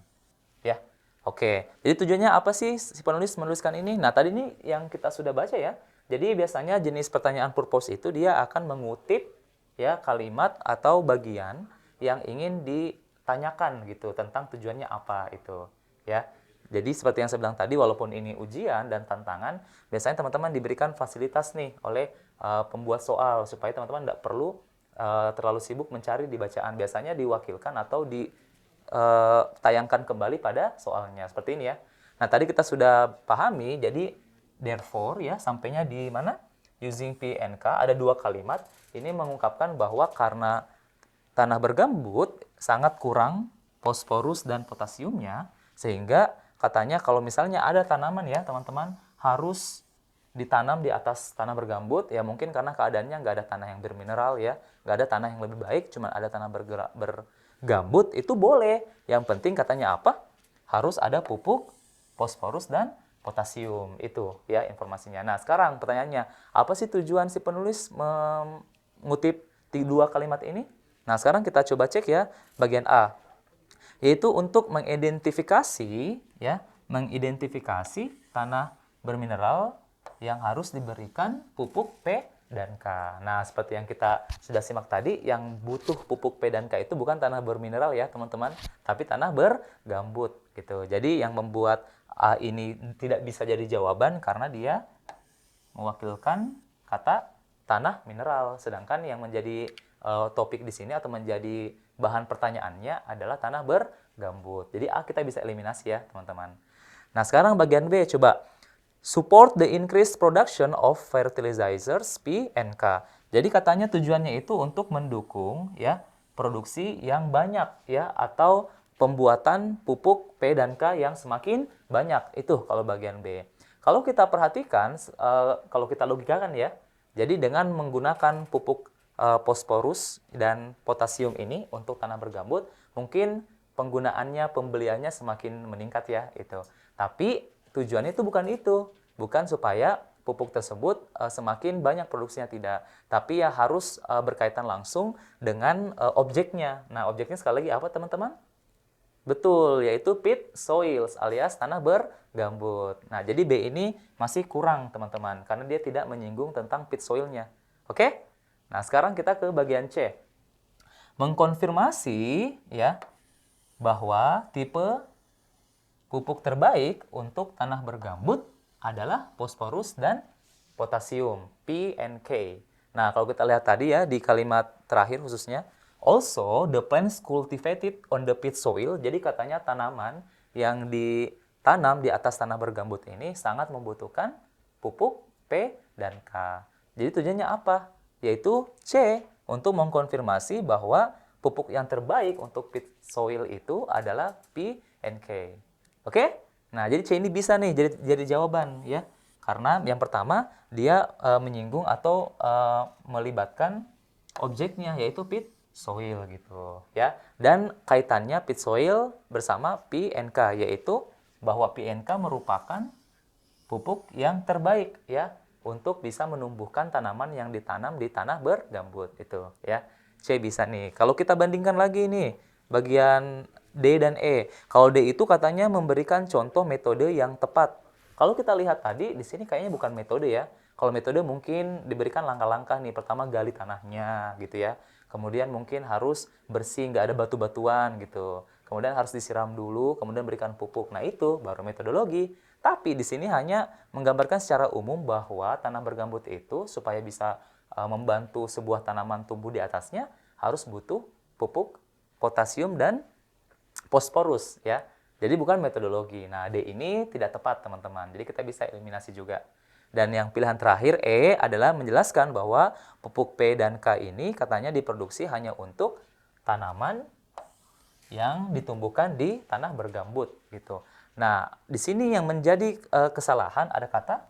A: Ya. Oke. Jadi tujuannya apa sih si penulis menuliskan ini? Nah, tadi ini yang kita sudah baca ya. Jadi biasanya jenis pertanyaan purpose itu dia akan mengutip ya kalimat atau bagian yang ingin ditanyakan gitu tentang tujuannya apa itu ya. Jadi seperti yang saya bilang tadi, walaupun ini ujian dan tantangan, biasanya teman-teman diberikan fasilitas nih oleh pembuat soal supaya teman-teman tidak perlu terlalu sibuk mencari di bacaan. Biasanya diwakilkan atau ditayangkan kembali pada soalnya seperti ini ya. Nah, tadi kita sudah pahami, jadi therefore ya sampainya di mana? Using P and K ada 2 kalimat. Ini mengungkapkan bahwa karena tanah bergambut sangat kurang fosforus dan potasiumnya, sehingga katanya kalau misalnya ada tanaman ya teman-teman harus ditanam di atas tanah bergambut, ya mungkin karena keadaannya nggak ada tanah yang bermineral ya, nggak ada tanah yang lebih baik, cuma ada tanah bergambut, itu boleh. Yang penting katanya apa? Harus ada pupuk, fosforus, dan potasium. Itu ya informasinya. Nah, sekarang pertanyaannya, apa sih tujuan si penulis mengutip 2 kalimat ini? Nah, sekarang kita coba cek ya bagian A, yaitu untuk mengidentifikasi ya, mengidentifikasi tanah bermineral yang harus diberikan pupuk P dan K. Nah, seperti yang kita sudah simak tadi, yang butuh pupuk P dan K itu bukan tanah bermineral ya, teman-teman, tapi tanah bergambut gitu. Jadi yang membuat A ini tidak bisa jadi jawaban karena dia mewakilkan kata tanah mineral, sedangkan yang menjadi topik di sini atau menjadi bahan pertanyaannya adalah tanah bergambut. Jadi A kita bisa eliminasi ya, teman-teman. Nah, sekarang bagian B, coba. Support the increased production of fertilizers P and K. Jadi katanya tujuannya itu untuk mendukung ya produksi yang banyak ya atau pembuatan pupuk P dan K yang semakin banyak. Itu kalau bagian B. Kalau kita perhatikan, kalau kita logikakan ya, jadi dengan menggunakan pupuk fosforus dan potasium ini untuk tanah bergambut, mungkin penggunaannya, pembeliannya semakin meningkat ya itu. Tapi tujuannya itu bukan supaya pupuk tersebut semakin banyak produksinya, tidak. Tapi ya harus berkaitan langsung dengan objeknya. Nah, objeknya sekali lagi apa teman-teman? Betul, yaitu pit soils alias tanah bergambut. Nah, jadi B ini masih kurang teman-teman karena dia tidak menyinggung tentang pit soilnya. Oke? Nah, sekarang kita ke bagian C. Mengkonfirmasi ya bahwa tipe pupuk terbaik untuk tanah bergambut adalah fosforus dan potasium, P and K. Nah, kalau kita lihat tadi ya di kalimat terakhir khususnya, also the plants cultivated on the pit soil. Jadi katanya tanaman yang ditanam di atas tanah bergambut ini sangat membutuhkan pupuk P dan K. Jadi tujuannya apa? Yaitu C, untuk mengkonfirmasi bahwa pupuk yang terbaik untuk pit soil itu adalah P and K. Oke? Nah, jadi C ini bisa nih jadi jawaban ya. Karena yang pertama dia menyinggung atau melibatkan objeknya yaitu pit soil gitu ya. Dan kaitannya pit soil bersama P and K yaitu bahwa P and K merupakan pupuk yang terbaik ya untuk bisa menumbuhkan tanaman yang ditanam di tanah bergambut itu ya. C bisa nih. Kalau kita bandingkan lagi nih bagian D dan E. Kalau D itu katanya memberikan contoh metode yang tepat. Kalau kita lihat tadi di sini kayaknya bukan metode ya. Kalau metode mungkin diberikan langkah-langkah nih. Pertama gali tanahnya gitu ya. Kemudian mungkin harus bersih, nggak ada batu-batuan gitu. Kemudian harus disiram dulu, kemudian berikan pupuk. Nah itu baru metodologi. Tapi di sini hanya menggambarkan secara umum bahwa tanah bergambut itu supaya bisa membantu sebuah tanaman tumbuh di atasnya harus butuh pupuk potasium dan fosforus ya. Jadi bukan metodologi. Nah, D ini tidak tepat teman-teman. Jadi kita bisa eliminasi juga. Dan yang pilihan terakhir E adalah menjelaskan bahwa pupuk P dan K ini katanya diproduksi hanya untuk tanaman yang ditumbuhkan di tanah bergambut gitu. Nah, di sini yang menjadi kesalahan ada kata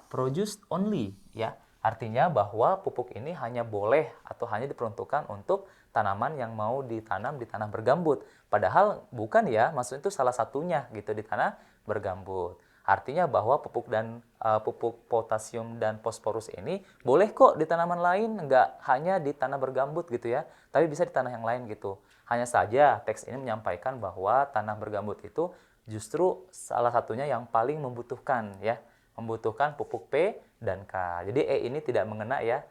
A: produced only ya. Artinya bahwa pupuk ini hanya boleh atau hanya diperuntukkan untuk tanaman yang mau ditanam di tanah bergambut. Padahal bukan ya, maksudnya itu salah satunya gitu di tanah bergambut. Artinya bahwa pupuk potasium dan fosforus ini boleh kok di tanaman lain, nggak hanya di tanah bergambut gitu ya, tapi bisa di tanah yang lain gitu. Hanya saja teks ini menyampaikan bahwa tanah bergambut itu justru salah satunya yang paling membutuhkan ya, membutuhkan pupuk P dan K. Jadi E ini tidak mengena ya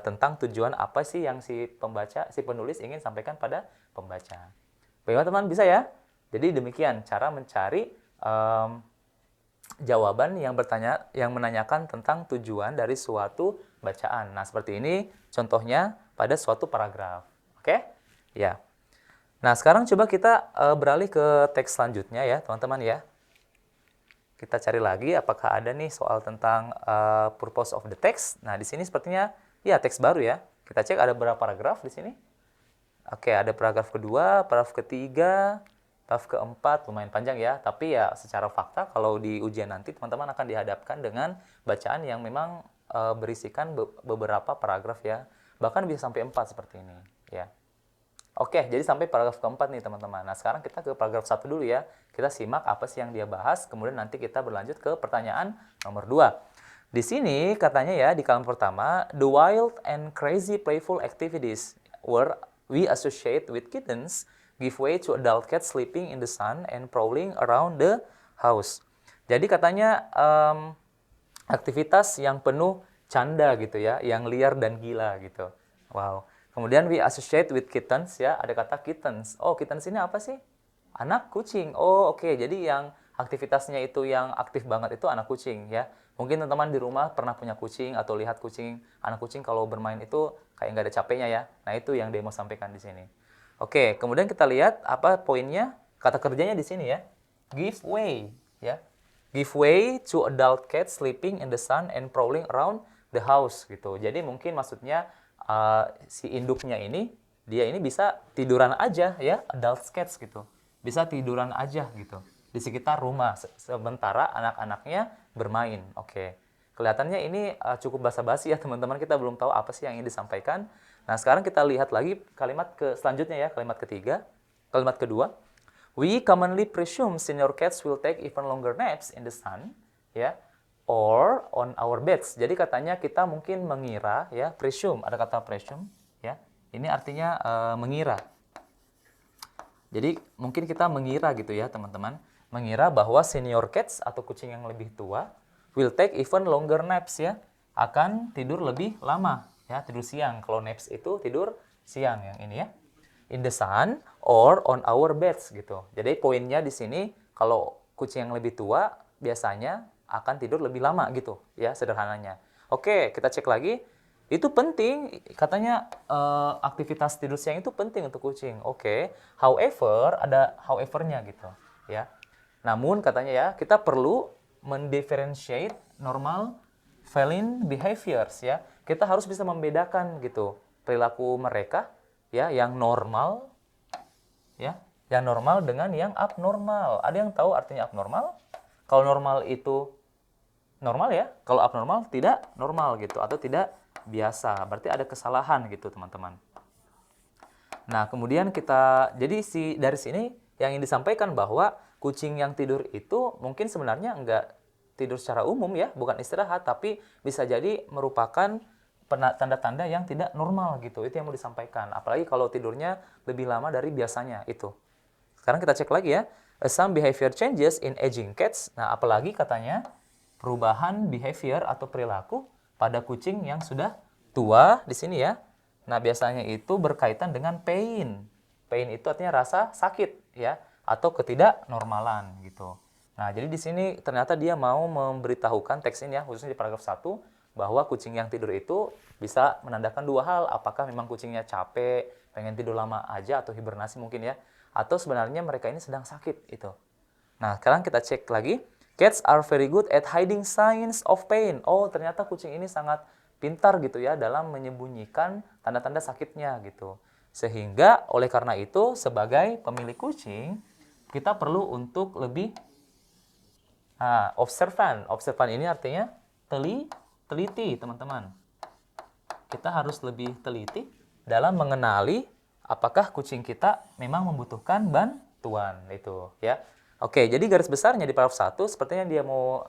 A: tentang tujuan apa sih yang si penulis ingin sampaikan pada pembaca. Bagaimana teman bisa ya? Jadi demikian cara mencari jawaban yang menanyakan tentang tujuan dari suatu bacaan. Nah, seperti ini contohnya pada suatu paragraf. Oke? Ya. Nah, sekarang coba kita beralih ke teks selanjutnya ya, teman-teman ya. Kita cari lagi apakah ada nih soal tentang purpose of the text. Nah, di sini sepertinya ya teks baru ya. Kita cek ada berapa paragraf di sini. Oke, ada paragraf kedua, paragraf ketiga, paragraf keempat, lumayan panjang ya. Tapi ya secara fakta kalau di ujian nanti teman-teman akan dihadapkan dengan bacaan yang memang berisikan beberapa paragraf ya. Bahkan bisa sampai 4 seperti ini ya. Oke, jadi sampai paragraf keempat nih teman-teman. Nah, sekarang kita ke paragraf 1 dulu ya. Kita simak apa sih yang dia bahas, kemudian nanti kita berlanjut ke pertanyaan nomor 2. Di sini katanya ya, di kalimat pertama, the wild and crazy playful activities were we associate with kittens give way to adult cats sleeping in the sun and prowling around the house. Jadi katanya aktivitas yang penuh canda gitu ya, yang liar dan gila gitu. Wow. Kemudian we associate with kittens ya, ada kata kittens. Oh, kittens ini apa sih? Anak kucing. Oh, oke. Jadi yang aktivitasnya itu yang aktif banget itu anak kucing ya. Mungkin teman-teman di rumah pernah punya kucing atau lihat kucing, anak kucing kalau bermain itu kayak nggak ada capeknya ya. Nah, itu yang demo sampaikan di sini. Oke, kemudian kita lihat apa poinnya? Kata kerjanya di sini ya. Give way ya. give way to adult cats sleeping in the sun and prowling around the house gitu. Jadi mungkin maksudnya si induknya ini dia ini bisa tiduran aja ya, adult cats gitu. Bisa tiduran aja gitu di sekitar rumah sementara anak-anaknya bermain. Oke. Kelihatannya ini cukup basa-basi ya teman-teman, kita belum tahu apa sih yang ingin disampaikan. Nah, sekarang kita lihat lagi kalimat selanjutnya ya, kalimat ketiga. Kalimat kedua, we commonly presume senior cats will take even longer naps in the sun, ya, or on our beds. Jadi katanya kita mungkin mengira, ya, presume, ada kata presume, ya. Ini artinya mengira. Jadi mungkin kita mengira gitu ya teman-teman, mengira bahwa senior cats atau kucing yang lebih tua will take even longer naps ya, akan tidur lebih lama ya, tidur siang. Kalau naps itu tidur siang yang ini ya. In the sun or on our beds gitu. Jadi poinnya di sini kalau kucing yang lebih tua biasanya akan tidur lebih lama gitu ya, sederhananya. Oke, kita cek lagi. Itu penting, katanya aktivitas tidur siang itu penting untuk kucing. Oke, however, ada however-nya gitu ya. Namun katanya ya, kita perlu mendifferentiate normal feline behaviors ya. Kita harus bisa membedakan gitu perilaku mereka ya, yang normal ya, yang normal dengan yang abnormal. Ada yang tahu artinya abnormal? Kalau normal itu normal ya, kalau abnormal tidak normal gitu atau tidak biasa. Berarti ada kesalahan gitu, teman-teman. Nah, kemudian jadi dari sini yang ingin disampaikan bahwa kucing yang tidur itu mungkin sebenarnya enggak tidur secara umum ya, bukan istirahat, tapi bisa jadi merupakan tanda-tanda yang tidak normal gitu. Itu yang mau disampaikan. Apalagi kalau tidurnya lebih lama dari biasanya itu. Sekarang kita cek lagi ya. Some behavior changes in aging cats. Nah, apalagi katanya perubahan behavior atau perilaku pada kucing yang sudah tua di sini ya. Nah, biasanya itu berkaitan dengan pain. Pain itu artinya rasa sakit ya, atau ketidaknormalan gitu. Nah, jadi di sini ternyata dia mau memberitahukan teks ini ya, khususnya di paragraf 1, bahwa kucing yang tidur itu bisa menandakan dua hal. Apakah memang kucingnya capek, pengen tidur lama aja, atau hibernasi mungkin ya. Atau sebenarnya mereka ini sedang sakit itu. Nah, sekarang kita cek lagi. Cats are very good at hiding signs of pain. Oh, ternyata kucing ini sangat pintar gitu ya dalam menyembunyikan tanda-tanda sakitnya gitu. Sehingga oleh karena itu sebagai pemilik kucing kita perlu untuk lebih observan. Observan ini artinya teliti, teman-teman. Kita harus lebih teliti dalam mengenali apakah kucing kita memang membutuhkan bantuan itu ya. Oke, jadi garis besarnya di paragraf 1 sepertinya dia mau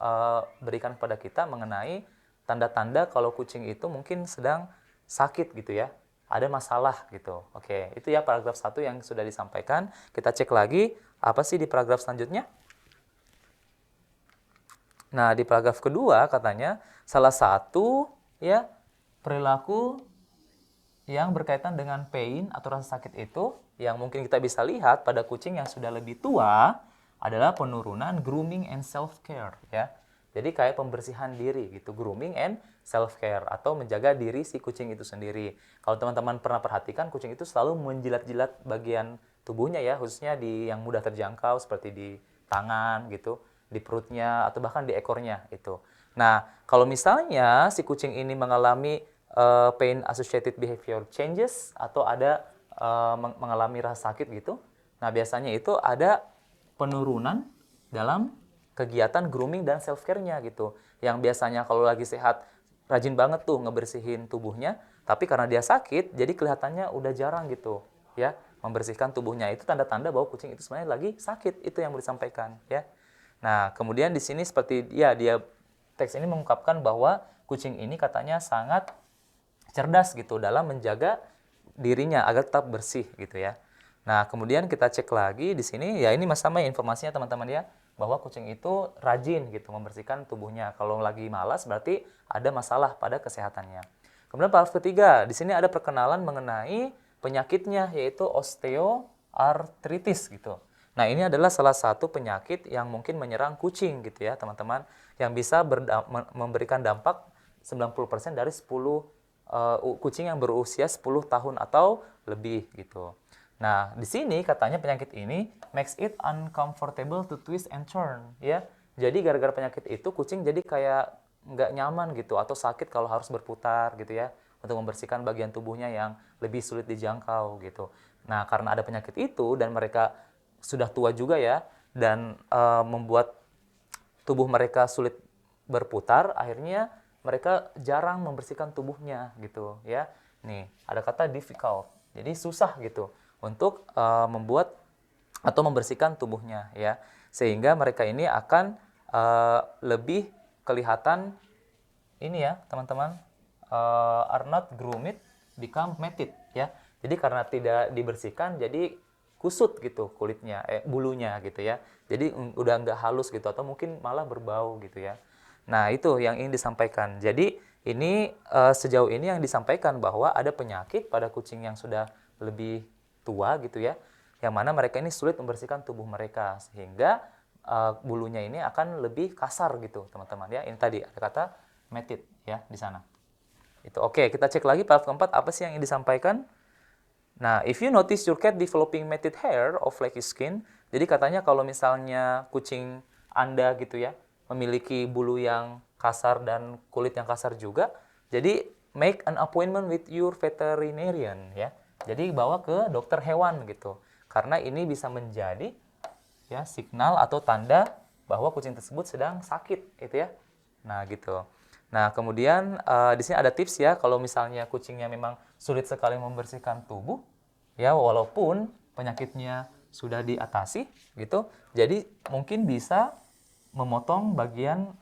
A: berikan kepada kita mengenai tanda-tanda kalau kucing itu mungkin sedang sakit gitu ya. Ada masalah gitu. Oke, itu ya paragraf 1 yang sudah disampaikan. Kita cek lagi apa sih di paragraf selanjutnya. Nah, di paragraf kedua katanya salah satu ya perilaku yang berkaitan dengan pain atau rasa sakit itu yang mungkin kita bisa lihat pada kucing yang sudah lebih tua adalah penurunan grooming and self-care ya. Jadi kayak pembersihan diri gitu, grooming and self-care atau menjaga diri si kucing itu sendiri. Kalau teman-teman pernah perhatikan, kucing itu selalu menjilat-jilat bagian tubuhnya ya, khususnya di yang mudah terjangkau seperti di tangan gitu, di perutnya atau bahkan di ekornya itu. Nah, kalau misalnya si kucing ini mengalami pain associated behavior changes atau ada mengalami rasa sakit gitu, nah biasanya itu ada penurunan dalam kegiatan grooming dan self care-nya gitu. Yang biasanya kalau lagi sehat rajin banget tuh ngebersihin tubuhnya, tapi karena dia sakit jadi kelihatannya udah jarang gitu ya membersihkan tubuhnya. Itu tanda-tanda bahwa kucing itu sebenarnya lagi sakit. Itu yang mau disampaikan ya. Nah, kemudian di sini seperti dia teks ini mengungkapkan bahwa kucing ini katanya sangat cerdas gitu dalam menjaga dirinya agar tetap bersih gitu ya. Nah, kemudian kita cek lagi di sini, ya ini sama ya informasinya teman-teman ya, bahwa kucing itu rajin gitu membersihkan tubuhnya. Kalau lagi malas berarti ada masalah pada kesehatannya. Kemudian paragraf ketiga, di sini ada perkenalan mengenai penyakitnya yaitu osteoartritis gitu. Nah, ini adalah salah satu penyakit yang mungkin menyerang kucing gitu ya, teman-teman, yang bisa memberikan dampak 90% dari 10 kucing yang berusia 10 tahun atau lebih gitu. Nah, di sini katanya penyakit ini makes it uncomfortable to twist and turn ya. Jadi gara-gara penyakit itu kucing jadi kayak nggak nyaman gitu atau sakit kalau harus berputar gitu ya untuk membersihkan bagian tubuhnya yang lebih sulit dijangkau gitu. Nah, karena ada penyakit itu dan mereka sudah tua juga ya dan membuat tubuh mereka sulit berputar, akhirnya mereka jarang membersihkan tubuhnya gitu ya. Nih, ada kata difficult. Jadi susah gitu untuk membuat atau membersihkan tubuhnya ya. Sehingga mereka ini akan lebih kelihatan ini ya, teman-teman, are not groomed become matted ya. Jadi karena tidak dibersihkan jadi kusut gitu kulitnya, bulunya gitu ya. Jadi udah nggak halus gitu atau mungkin malah berbau gitu ya. Nah, itu yang ingin disampaikan. Jadi ini sejauh ini yang disampaikan bahwa ada penyakit pada kucing yang sudah lebih tua gitu ya, yang mana mereka ini sulit membersihkan tubuh mereka sehingga bulunya ini akan lebih kasar gitu, teman-teman ya. Ini tadi ada kata matted ya di sana. Itu oke, kita cek lagi paragraf keempat apa sih yang ingin disampaikan. Nah, if you notice your cat developing matted hair or flaky skin, jadi katanya kalau misalnya kucing Anda gitu ya, memiliki bulu yang kasar dan kulit yang kasar juga, jadi make an appointment with your veterinarian ya. Jadi bawa ke dokter hewan gitu. Karena ini bisa menjadi ya signal atau tanda bahwa kucing tersebut sedang sakit itu ya. Nah, gitu. Nah, kemudian di sini ada tips ya kalau misalnya kucingnya memang sulit sekali membersihkan tubuh ya walaupun penyakitnya sudah diatasi gitu. Jadi mungkin bisa memotong bagian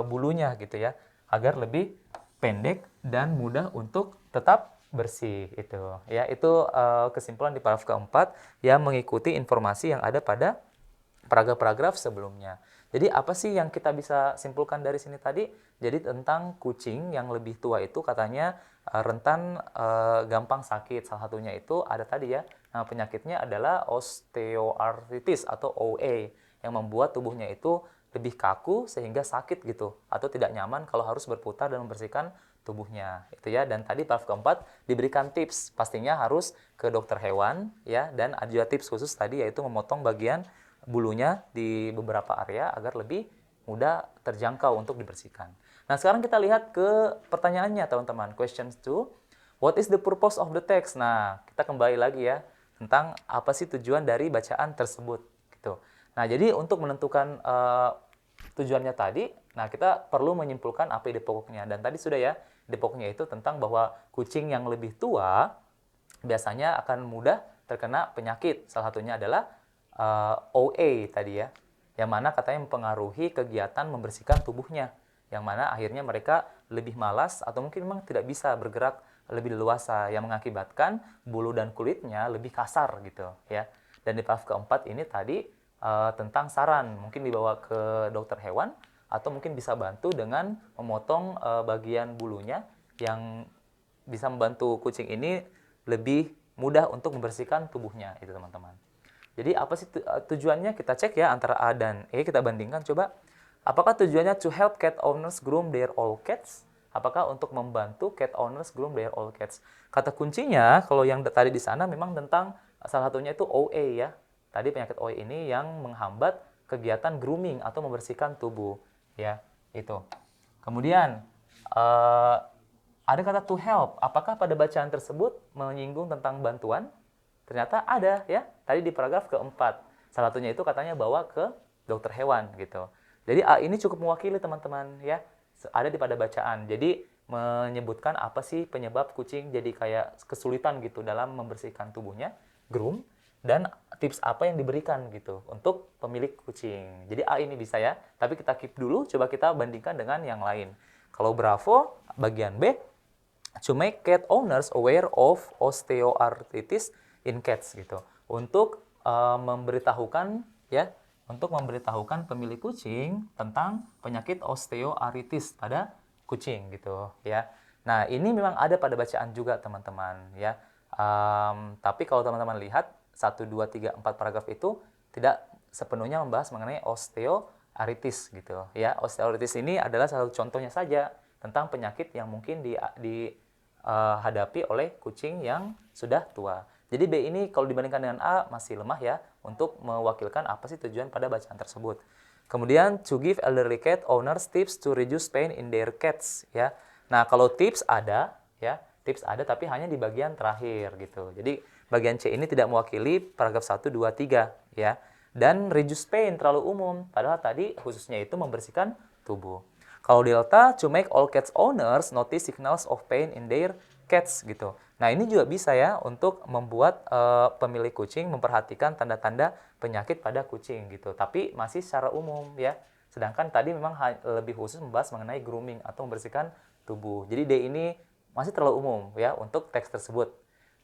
A: bulunya gitu ya agar lebih pendek dan mudah untuk tetap bersih itu. Ya, itu kesimpulan di paragraf keempat yang mengikuti informasi yang ada pada paragraf-paragraf sebelumnya. Jadi apa sih yang kita bisa simpulkan dari sini tadi? Jadi tentang kucing yang lebih tua itu katanya rentan gampang sakit. Salah satunya itu ada tadi ya, nah, penyakitnya adalah osteoarthritis atau OA yang membuat tubuhnya itu lebih kaku sehingga sakit gitu atau tidak nyaman kalau harus berputar dan membersihkan tubuhnya itu ya. Dan tadi paragraf keempat diberikan tips pastinya harus ke dokter hewan ya, dan ada juga tips khusus tadi yaitu memotong bagian bulunya di beberapa area agar lebih mudah terjangkau untuk dibersihkan. Nah, sekarang kita lihat ke pertanyaannya teman-teman. Question 2. What is the purpose of the text? Nah, kita kembali lagi ya tentang apa sih tujuan dari bacaan tersebut gitu. Nah, jadi untuk menentukan tujuannya tadi, nah kita perlu menyimpulkan apa ide pokoknya. Dan tadi sudah ya, ide pokoknya itu tentang bahwa kucing yang lebih tua biasanya akan mudah terkena penyakit. Salah satunya adalah OA tadi ya, yang mana katanya mempengaruhi kegiatan membersihkan tubuhnya, yang mana akhirnya mereka lebih malas atau mungkin memang tidak bisa bergerak lebih leluasa, yang mengakibatkan bulu dan kulitnya lebih kasar gitu ya. Dan di paragraf keempat ini tadi tentang saran, mungkin dibawa ke dokter hewan atau mungkin bisa bantu dengan memotong bagian bulunya yang bisa membantu kucing ini lebih mudah untuk membersihkan tubuhnya itu teman-teman. Jadi apa sih tujuannya? Kita cek ya antara A dan E, kita bandingkan coba. Apakah tujuannya to help cat owners groom their old cats? Apakah untuk membantu cat owners groom their old cats? Kata kuncinya kalau yang tadi di sana memang tentang salah satunya itu OA ya. Tadi penyakit OA ini yang menghambat kegiatan grooming atau membersihkan tubuh ya, itu. Kemudian ada kata to help. Apakah pada bacaan tersebut menyinggung tentang bantuan? Ternyata ada ya, tadi di paragraf keempat. Salah satunya itu katanya bawa ke dokter hewan gitu. Jadi A ini cukup mewakili teman-teman ya, ada di pada bacaan. Jadi menyebutkan apa sih penyebab kucing jadi kayak kesulitan gitu dalam membersihkan tubuhnya, groom, dan tips apa yang diberikan gitu untuk pemilik kucing. Jadi A ini bisa ya, tapi kita keep dulu, coba kita bandingkan dengan yang lain. Kalau Bravo, bagian B, to make cat owners aware of osteoarthritis in cats gitu. Untuk memberitahukan ya, untuk memberitahukan pemilik kucing tentang penyakit osteoarthritis pada kucing gitu ya. Nah, ini memang ada pada bacaan juga teman-teman ya. Tapi kalau teman-teman lihat 1 2 3 4 paragraf itu tidak sepenuhnya membahas mengenai osteoarthritis gitu ya. Osteoarthritis ini adalah salah satu contohnya saja tentang penyakit yang mungkin dihadapi oleh kucing yang sudah tua. Jadi B ini kalau dibandingkan dengan A masih lemah ya untuk mewakilkan apa sih tujuan pada bacaan tersebut. Kemudian to give elderly cat owners tips to reduce pain in their cats ya. Nah, kalau tips ada ya, tips ada tapi hanya di bagian terakhir gitu. Jadi bagian C ini tidak mewakili paragraf 1 2 3 ya. Dan reduce pain terlalu umum, padahal tadi khususnya itu membersihkan tubuh. Kalau delta to make all cats owners notice signals of pain in their cats gitu. Nah, ini juga bisa ya untuk membuat pemilik kucing memperhatikan tanda-tanda penyakit pada kucing gitu. Tapi masih secara umum ya. Sedangkan tadi memang lebih khusus membahas mengenai grooming atau membersihkan tubuh. Jadi D ini masih terlalu umum ya untuk teks tersebut.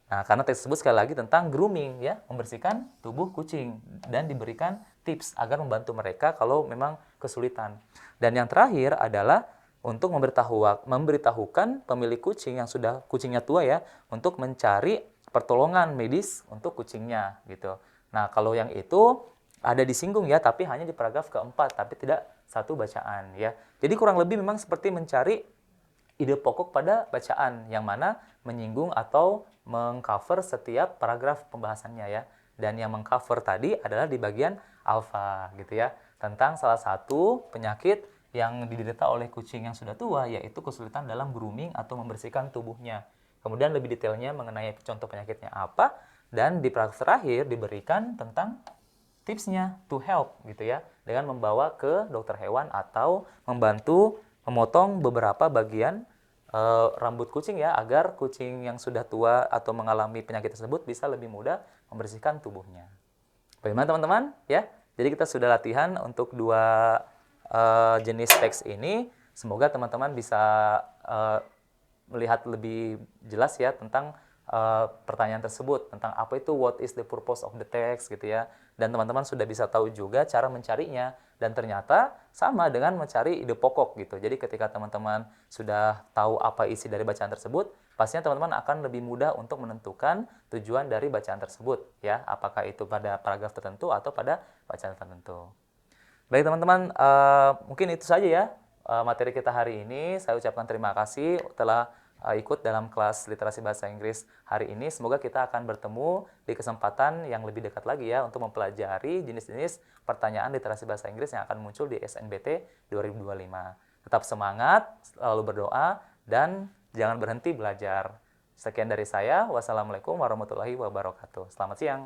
A: Nah, karena teks tersebut sekali lagi tentang grooming ya, membersihkan tubuh kucing dan diberikan tips agar membantu mereka kalau memang kesulitan. Dan yang terakhir adalah untuk memberitahukan pemilik kucing yang sudah kucingnya tua ya, untuk mencari pertolongan medis untuk kucingnya gitu. Nah, kalau yang itu ada disinggung ya, tapi hanya di paragraf keempat, tapi tidak satu bacaan ya. Jadi kurang lebih memang seperti mencari ide pokok pada bacaan yang mana menyinggung atau mengcover setiap paragraf pembahasannya ya. Dan yang mengcover tadi adalah di bagian alfa gitu ya, tentang salah satu penyakit yang diderita oleh kucing yang sudah tua, yaitu kesulitan dalam grooming atau membersihkan tubuhnya. Kemudian lebih detailnya mengenai contoh penyakitnya apa, dan di paragraf terakhir diberikan tentang tipsnya to help gitu ya, dengan membawa ke dokter hewan atau membantu memotong beberapa bagian rambut kucing ya, agar kucing yang sudah tua atau mengalami penyakit tersebut bisa lebih mudah membersihkan tubuhnya. Bagaimana teman-teman ya? Jadi kita sudah latihan untuk dua jenis teks ini. Semoga teman-teman bisa melihat lebih jelas ya tentang pertanyaan tersebut, tentang apa itu what is the purpose of the text gitu ya. Dan teman-teman sudah bisa tahu juga cara mencarinya, dan ternyata sama dengan mencari ide pokok gitu. Jadi ketika teman-teman sudah tahu apa isi dari bacaan tersebut, pastinya teman-teman akan lebih mudah untuk menentukan tujuan dari bacaan tersebut ya, apakah itu pada paragraf tertentu atau pada bacaan tertentu. Baik teman-teman, mungkin itu saja ya materi kita hari ini. Saya ucapkan terima kasih telah ikut dalam kelas literasi bahasa Inggris hari ini. Semoga kita akan bertemu di kesempatan yang lebih dekat lagi ya untuk mempelajari jenis-jenis pertanyaan literasi bahasa Inggris yang akan muncul di SNBT 2025. Tetap semangat, selalu berdoa, dan jangan berhenti belajar. Sekian dari saya. Wassalamualaikum warahmatullahi wabarakatuh. Selamat siang.